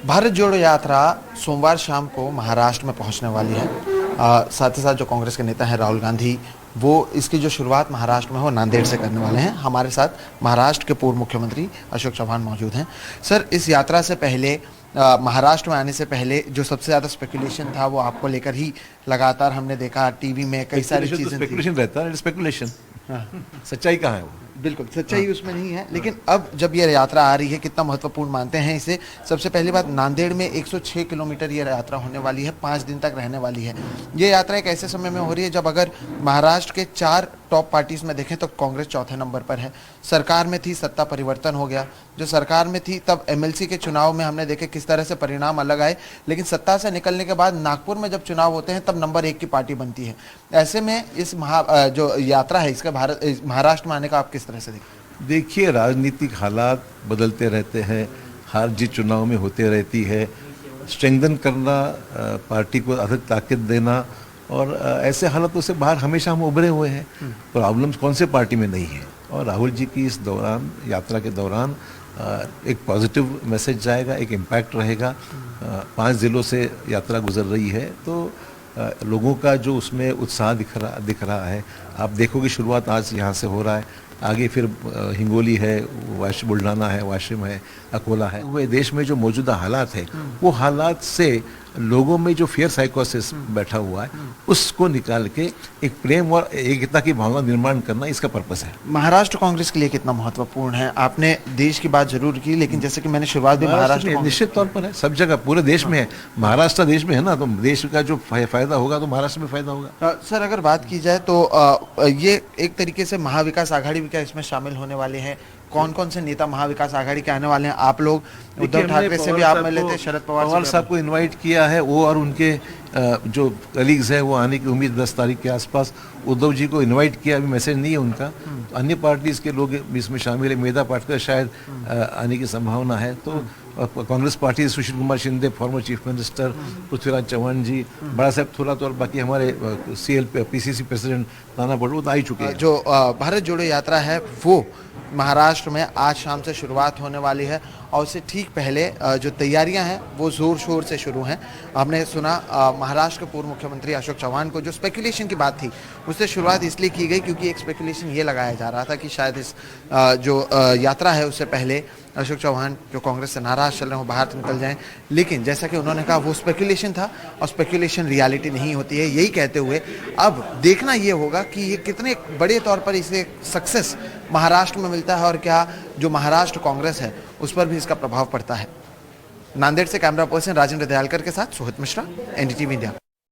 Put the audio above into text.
भारत जोड़ो यात्रा सोमवार शाम को महाराष्ट्र में पहुंचने वाली है। साथ ही साथ जो कांग्रेस के नेता हैं राहुल गांधी, वो इसकी जो शुरुआत महाराष्ट्र में हो नांदेड़ से करने वाले हैं। हमारे साथ महाराष्ट्र के पूर्व मुख्यमंत्री अशोक चव्हाण मौजूद हैं। सर, इस यात्रा से पहले महाराष्ट्र में आने से पहले जो सबसे ज़्यादा स्पेकुलेशन था वो आपको लेकर ही लगातार हमने देखा टीवी में कई सारी चीज़ें। स्पेकुलेशन रहता है, स्पेकुलेशन। सच्चाई कहाँ है वो? बिल्कुल सच्चाई उसमें नहीं है, लेकिन अब जब ये यात्रा आ रही है, कितना महत्वपूर्ण मानते हैं इसे? सबसे पहली बात, नांदेड़ में 106 किलोमीटर ये यात्रा होने वाली है, 5 दिन तक रहने वाली है। ये यात्रा एक ऐसे समय में हो रही है जब अगर महाराष्ट्र के 4 टॉप पार्टीज में देखें तो कांग्रेस चौथे नंबर पर है। सरकार में थी, सत्ता परिवर्तन हो गया। जो सरकार में थी तब एमएलसी के चुनाव में हमने देखे किस तरह से परिणाम अलग आए, लेकिन सत्ता से निकलने के बाद नागपुर में जब चुनाव होते हैं तब नंबर 1 की पार्टी बनती है। ऐसे में इस जो यात्रा है इसका महाराष्ट्र में आने का आप किस तरह से देखते? देखिए, राजनीतिक हालात बदलते रहते हैं, हार जीत चुनाव में होते रहती है। स्ट्रेंथन करना, पार्टी को अधिक ताकत देना, और ऐसे हालातों से बाहर हमेशा हम उभरे हुए हैं। प्रॉब्लम्स कौन से पार्टी में नहीं है। और राहुल जी की इस दौरान, यात्रा के दौरान, एक पॉजिटिव मैसेज जाएगा, एक इम्पैक्ट रहेगा। 5 जिलों से यात्रा गुजर रही है, तो लोगों का जो उसमें उत्साह दिख रहा है। आप देखोगे शुरुआत आज यहाँ से हो रहा है, आगे फिर हिंगोली है, बुल्ढाना है, वाशिम है, अकोला है। वो देश में जो मौजूदा हालात है, वो हालात से लोगों में जो फियर साइकोसिस बैठा हुआ है, उसको निकाल के एक प्रेम और एकता की भावना निर्माण करना इसका पर्पस है। महाराष्ट्र कांग्रेस के लिए कितना महत्वपूर्ण है? आपने देश की बात जरूर की, लेकिन जैसे कि मैंने शुरुआत भी महाराष्ट्र निश्चित तौर पर है, सब जगह पूरे देश में है। महाराष्ट्र देश में है ना, तो देश का जो फायदा होगा तो महाराष्ट्र में फायदा होगा। सर, अगर बात की जाए तो ये एक तरीके से महाविकास आघाड़ी भी क्या इसमें शामिल होने वाले हैं? कौन कौन से नेता महाविकास आघाड़ी के आने वाले हैं? आप लोग उद्धव ठाकरे से भी आप मिले थे, शरद पवार साहब को इनवाइट किया है। वो और उनके जो कलीग्स हैं वो आने की उम्मीद 10 तारीख के आसपास। उद्धव जी को इनवाइट किया, अभी मैसेज नहीं है उनका। तो अन्य पार्टीज के लोग इसमें शामिल है। मेधा पाटकर शायद आने की संभावना है। तो Congress party, Sushil Kumar Shinde, former chief minister, Prithviraj Chavan ji, बड़ा साहब थोड़ा, और बाकी हमारे पीसीसी प्रेसिडेंट नाना पटोले आ ही चुके हैं। जो भारत जोड़ो यात्रा है वो महाराष्ट्र में आज शाम से शुरुआत होने वाली है, और उससे ठीक पहले जो तैयारियां हैं वो ज़ोर शोर से शुरू हैं। हमने सुना महाराष्ट्र के पूर्व मुख्यमंत्री अशोक चव्हाण को जो स्पेकुलेशन की बात थी उससे शुरुआत इसलिए की गई क्योंकि एक स्पेकुलेशन ये लगाया जा रहा था कि शायद इस जो यात्रा है उससे पहले अशोक चव्हाण जो कांग्रेस से नाराज चल रहे हैं वो बाहर निकल जाएं। लेकिन जैसा कि उन्होंने कहा वो स्पेकुलेशन था और स्पेकुलेशन रियलिटी नहीं होती है। यही कहते हुए अब देखना ये होगा कि ये कितने बड़े तौर पर इसे सक्सेस महाराष्ट्र में मिलता है और क्या जो महाराष्ट्र कांग्रेस है उस पर भी इसका प्रभाव पड़ता है। नांदेड़ से कैमरा पर्सन राजेंद्र दयालकर के साथ सोहित मिश्रा, एनडीटीवी इंडिया।